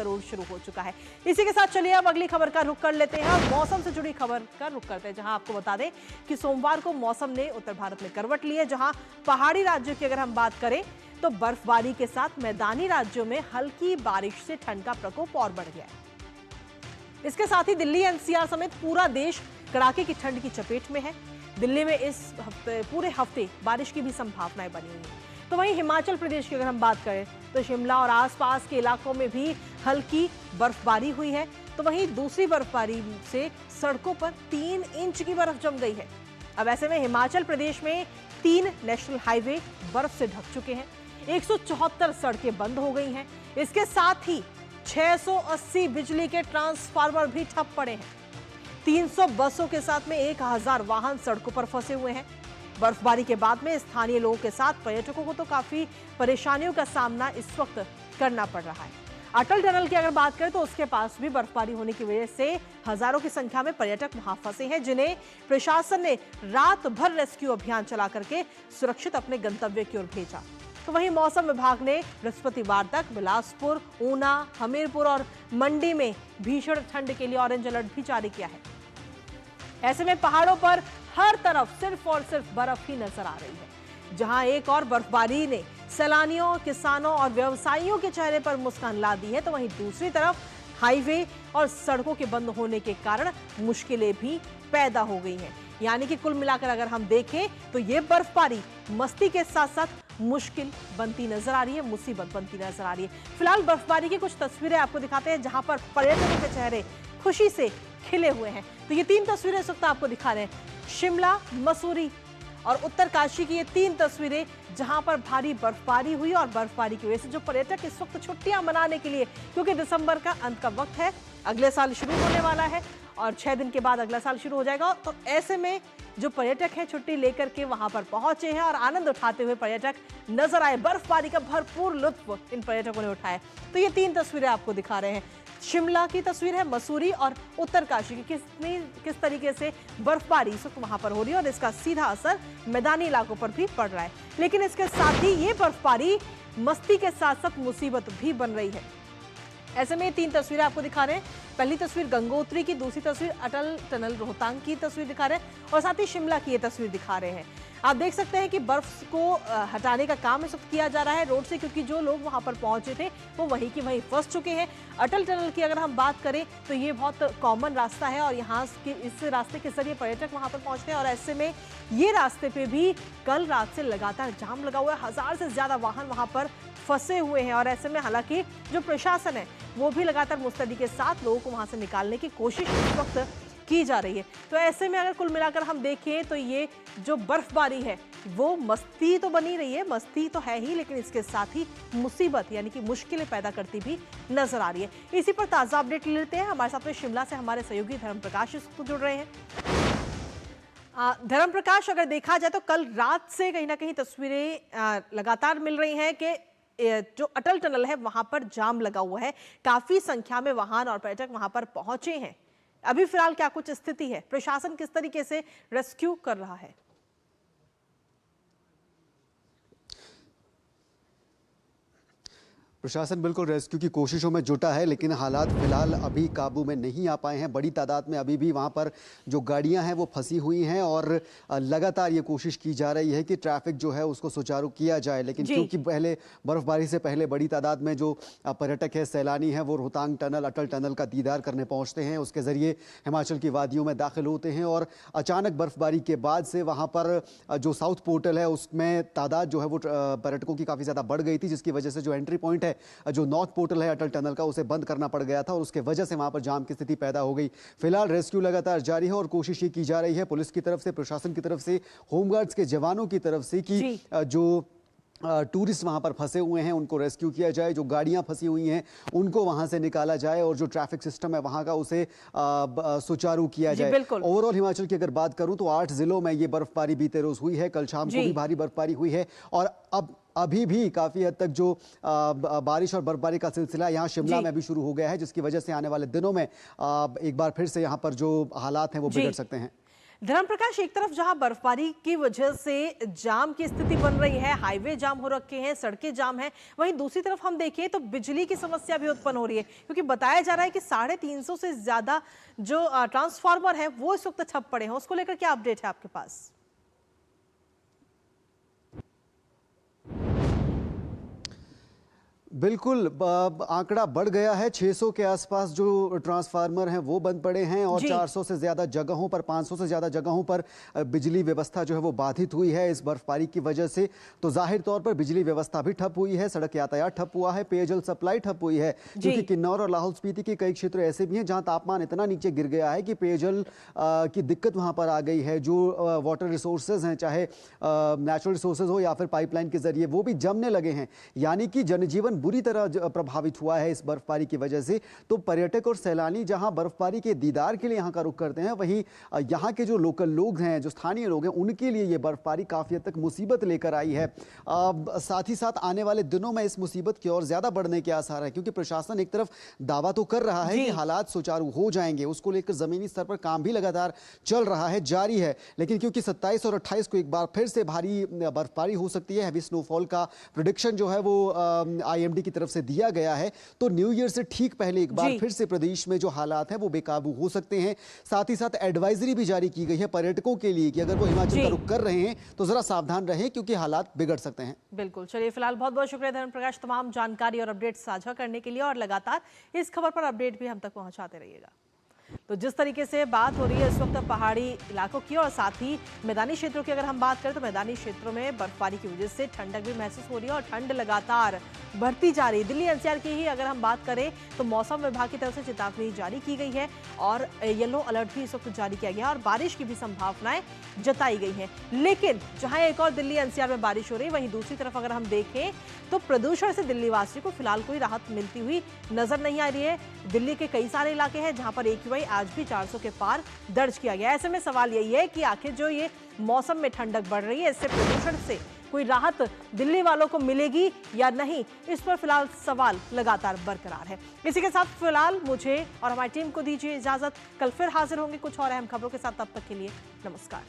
जरूर शुरू हो चुका है। इसी के साथ चलिए अब अगली खबर का रुख कर लेते हैं और मौसम से जुड़ी खबर का रुख करते हैं, जहां आपको बता दें कि सोमवार को मौसम ने उत्तर भारत में करवट ली है, जहां पहाड़ी राज्यों की अगर हम बात करें तो बर्फबारी के साथ मैदानी राज्यों में हल्की बारिश से ठंड का प्रकोप और बढ़ गया है। इसके साथ ही दिल्ली एनसीआर समेत पूरा देश कड़ाके की ठंड की चपेट में है। दिल्ली में इस हफ्ते पूरे हफ्ते बारिश की भी संभावनाएं बनी हुई हैं। तो वहीं हिमाचल प्रदेश की अगर हम बात करें तो शिमला और आसपास के इलाकों में भी हल्की बर्फबारी हुई है। तो वहीं दूसरी बर्फबारी से सड़कों पर 3 इंच की बर्फ जम गई है। अब ऐसे में हिमाचल प्रदेश में 3 नेशनल हाईवे बर्फ से ढक चुके हैं। 174 सड़कें बंद हो गई हैं। इसके साथ ही 680 बिजली के ट्रांसफार्मर भी ठप पड़े हैं। 300 बसों के साथ में 1000 वाहन सड़कों पर फंसे हुए हैं। बर्फबारी के बाद में स्थानीय लोगों के साथ पर्यटकों को तो काफी परेशानियों का सामना इस वक्त करना पड़ रहा है। अटल टनल की अगर बात करें तो उसके पास भी बर्फबारी होने की वजह से हजारों की संख्या में पर्यटक वहां फंसे हैं, जिन्हें प्रशासन ने रात भर रेस्क्यू अभियान चला करके सुरक्षित अपने गंतव्य की ओर भेजा। तो वहीं मौसम विभाग ने बृहस्पतिवार तक बिलासपुर, ऊना, हमीरपुर और मंडी में भीषण ठंड के लिए ऑरेंज अलर्ट भी जारी किया है। ऐसे में पहाड़ों पर हर तरफ सिर्फ और सिर्फ बर्फ ही नजर आ रही है। जहां एक और बर्फबारी ने सैलानियों, किसानों और व्यवसायियों के चेहरे पर मुस्कान ला दी है, तो वहीं दूसरी तरफ हाईवे और सड़कों के बंद होने के कारण मुश्किलें भी पैदा हो गई हैं। यानी कि कुल मिलाकर अगर हम देखें तो ये बर्फबारी मस्ती के साथ साथ मुश्किल बनती नजर आ रही है, मुसीबत बनती नजर आ रही है। फिलहाल बर्फबारी की कुछ तस्वीरें आपको दिखाते हैं, जहां पर पर्यटकों के चेहरे खुशी से खिले हुए हैं। तो ये 3 तस्वीरें इस वक्त आपको दिखा रहे हैं, शिमला, मसूरी और उत्तरकाशी की ये 3 तस्वीरें, जहां पर भारी बर्फबारी हुई और बर्फबारी की वजह से जो पर्यटक इस वक्त छुट्टियां मनाने के लिए, क्योंकि दिसंबर का अंत का वक्त है, अगले साल शुरू होने वाला है और 6 दिन के बाद अगला साल शुरू हो जाएगा, तो ऐसे में जो पर्यटक हैं छुट्टी लेकर के वहां पर पहुंचे हैं और आनंद उठाते हुए पर्यटक नजर आए। बर्फबारी का भरपूर लुत्फ इन पर्यटकों ने उठाया। तो ये 3 तस्वीरें आपको दिखा रहे हैं। शिमला की तस्वीर है, मसूरी और उत्तरकाशी की किस तरीके से बर्फबारी इस वक्त वहां पर हो रही है और इसका सीधा असर मैदानी इलाकों पर भी पड़ रहा है। लेकिन इसके साथ ही ये बर्फबारी मस्ती के साथ साथ मुसीबत भी बन रही है। ऐसे में 3 तस्वीरें आपको दिखा रहे हैं। पहली तस्वीर गंगोत्री की, दूसरी तस्वीर अटल टनल रोहतांग की तस्वीर दिखा रहे हैं और साथ ही शिमला की ये तस्वीर दिखा रहे हैं। आप देख सकते हैं कि बर्फ को हटाने का काम इस वक्त किया जा रहा है रोड से, क्योंकि जो लोग वहां पर पहुंचे थे वो वहीं की वहीं फंस चुके हैं। अटल टनल की अगर हम बात करें तो ये बहुत कॉमन रास्ता है और यहाँ के इस रास्ते के जरिए पर्यटक वहां पर पहुंचते हैं और ऐसे में ये रास्ते पे भी कल रात से लगातार जाम लगा हुआ है। 1000 से ज्यादा वाहन वहां पर फंसे हुए हैं और ऐसे में हालांकि जो प्रशासन है वो भी लगातार मुस्तैदी के साथ लोगों को वहां से निकालने की कोशिश इस वक्त की जा रही है। तो ऐसे में अगर कुल मिलाकर हम देखें तो ये जो बर्फबारी है वो मस्ती तो बनी रही है, मस्ती तो है ही, लेकिन इसके साथ ही मुसीबत यानी कि मुश्किलें पैदा करती भी नजर आ रही है। इसी पर ताजा अपडेट लेते हैं। हमारे साथ में शिमला से हमारे सहयोगी धर्म प्रकाश जुड़ रहे हैं। धर्म प्रकाश, अगर देखा जाए तो कल रात से कहीं ना कहीं तस्वीरें लगातार मिल रही हैं कि जो अटल टनल है वहां पर जाम लगा हुआ है, काफी संख्या में वाहन और पर्यटक वहां पर पहुंचे हैं। अभी फिलहाल क्या कुछ स्थिति है, प्रशासन किस तरीके से रेस्क्यू कर रहा है? प्रशासन बिल्कुल रेस्क्यू की कोशिशों में जुटा है, लेकिन हालात फिलहाल अभी काबू में नहीं आ पाए हैं। बड़ी तादाद में अभी भी वहां पर जो गाड़ियां हैं वो फंसी हुई हैं और लगातार ये कोशिश की जा रही है कि ट्रैफिक जो है उसको सुचारू किया जाए। लेकिन क्योंकि पहले बर्फबारी से पहले बड़ी तादाद में जो पर्यटक है, सैलानी है, वो रोहतांग टनल, अटल टनल का दीदार करने पहुंचते हैं, उसके जरिए हिमाचल की वादियों में दाखिल होते हैं और अचानक बर्फबारी के बाद से वहां पर जो साउथ पोर्टल है उसमें तादाद जो है वो पर्यटकों की काफ़ी ज़्यादा बढ़ गई थी, जिसकी वजह से जो एंट्री पॉइंट जो नॉर्थ पोर्टल है अटल टनल का उसे बंद करना पड़ गया था और उसके वजह से वहां पर जाम की स्थिति पैदा हो गई। फिलहाल रेस्क्यू लगातार जारी है और कोशिश ये की जा रही है पुलिस की तरफ से, प्रशासन की तरफ से, होमगार्ड्स के जवानों की तरफ से कि जो टूरिस्ट वहां पर फंसे हुए हैं उनको रेस्क्यू किया जाए, जो गाड़ियां फंसी हुई हैं उनको वहां से निकाला जाए और जो ट्रैफिक सिस्टम है वहां का उसे सुचारू किया जाए। ओवरऑल हिमाचल की अगर बात करूं तो 8 जिलों में ये बर्फबारी बीते रोज हुई है। कल शाम को भी भारी बर्फबारी हुई है और अभी भी काफी हद तक जो बारिश और बर्फबारी का सिलसिला यहाँ शिमला में भी शुरू हो गया है, जिसकी वजह से आने वाले दिनों में एक बार फिर से यहाँ पर जो हालात हैं वो बिगड़ सकते हैं। धर्म प्रकाश, एक तरफ जहां बर्फबारी की वजह से जाम की स्थिति बन रही है, हाईवे जाम हो रखे हैं, सड़कें जाम हैं, वहीं दूसरी तरफ हम देखें तो बिजली की समस्या भी उत्पन्न हो रही है, क्योंकि बताया जा रहा है कि 350 से ज्यादा जो ट्रांसफार्मर है वो इस वक्त ठप पड़े हैं। उसको लेकर क्या अपडेट है आपके पास? बिल्कुल, आंकड़ा बढ़ गया है। 600 के आसपास जो ट्रांसफार्मर हैं वो बंद पड़े हैं और 400 से ज़्यादा जगहों पर, 500 से ज़्यादा जगहों पर बिजली व्यवस्था जो है वो बाधित हुई है इस बर्फबारी की वजह से। तो जाहिर तौर पर बिजली व्यवस्था भी ठप हुई है, सड़क यातायात ठप हुआ है, पेयजल सप्लाई ठप हुई है, क्योंकि किन्नौर और लाहौल स्पीति के कई क्षेत्र ऐसे भी हैं जहाँ तापमान इतना नीचे गिर गया है कि पेयजल की दिक्कत वहाँ पर आ गई है। जो वाटर रिसोर्सेज हैं, चाहे नेचुरल रिसोर्सेज हो या फिर पाइपलाइन के जरिए, वो भी जमने लगे हैं। यानी कि जनजीवन बुरी तरह प्रभावित हुआ है इस बर्फबारी की वजह से। तो पर्यटक और सैलानी जहां बर्फबारी के दीदार के लिए यहां का रुख करते हैं, वहीं यहां के जो लोकल लोग हैं, जो स्थानीय लोग हैं, उनके लिए ये बर्फबारी काफी हद तक मुसीबत लेकर आई है। साथ ही साथ आने वाले दिनों में इस मुसीबत की और ज्यादा बढ़ने के आसार है, क्योंकि प्रशासन एक तरफ दावा तो कर रहा है कि हालात सुचारू हो जाएंगे, उसको लेकर जमीनी स्तर पर काम भी लगातार चल रहा है, जारी है। लेकिन क्योंकि 27 और 28 को एक बार फिर से भारी बर्फबारी हो सकती है, हैवी स्नोफॉल का प्रेडिक्शन जो है वो IMD की तरफ से दिया गया है, तो न्यू ईयर से ठीक पहले एक बार फिर से प्रदेश में जो हालात हैं वो बेकाबू हो सकते हैं। साथ ही साथ एडवाइजरी भी जारी की गई है पर्यटकों के लिए कि अगर वो हिमाचल का रुख कर रहे हैं तो जरा सावधान रहें, क्योंकि हालात बिगड़ सकते हैं। बिल्कुल, चलिए फिलहाल बहुत बहुत शुक्रिया धर्म प्रकाश, तमाम जानकारी और अपडेट साझा करने के लिए, और लगातार इस खबर पर अपडेट भी हम तक पहुंचाते रहिएगा। तो जिस तरीके से बात हो रही है इस वक्त पहाड़ी इलाकों की और साथ ही मैदानी क्षेत्रों की, अगर हम बात करें तो मैदानी क्षेत्रों में बर्फबारी की वजह से ठंडक भी महसूस हो रही है और ठंड लगातार बढ़ती जा रही है। दिल्ली NCR की ही अगर हम बात करें तो मौसम विभाग की तरफ से चेतावनी जारी की गई है और येलो अलर्ट भी इस वक्त जारी किया गया है और बारिश की भी संभावनाएं जताई गई हैं। लेकिन जहां एक और दिल्ली NCR में बारिश हो रही है, वहीं दूसरी तरफ अगर हम देखें तो प्रदूषण से दिल्ली वासियों को फिलहाल कोई राहत मिलती हुई नजर नहीं आ रही है। दिल्ली के कई सारे इलाके हैं जहां पर AQI आज भी 400 के पार दर्ज किया गया। ऐसे में सवाल यही है कि आखिर जो ये मौसम में ठंडक बढ़ रही है, इससे प्रदूषण से कोई राहत दिल्ली वालों को मिलेगी या नहीं, इस पर फिलहाल सवाल लगातार बरकरार है। इसी के साथ फिलहाल मुझे और हमारी टीम को दीजिए इजाजत। कल फिर हाजिर होंगे कुछ और अहम खबरों के साथ, तब तक के लिए नमस्कार।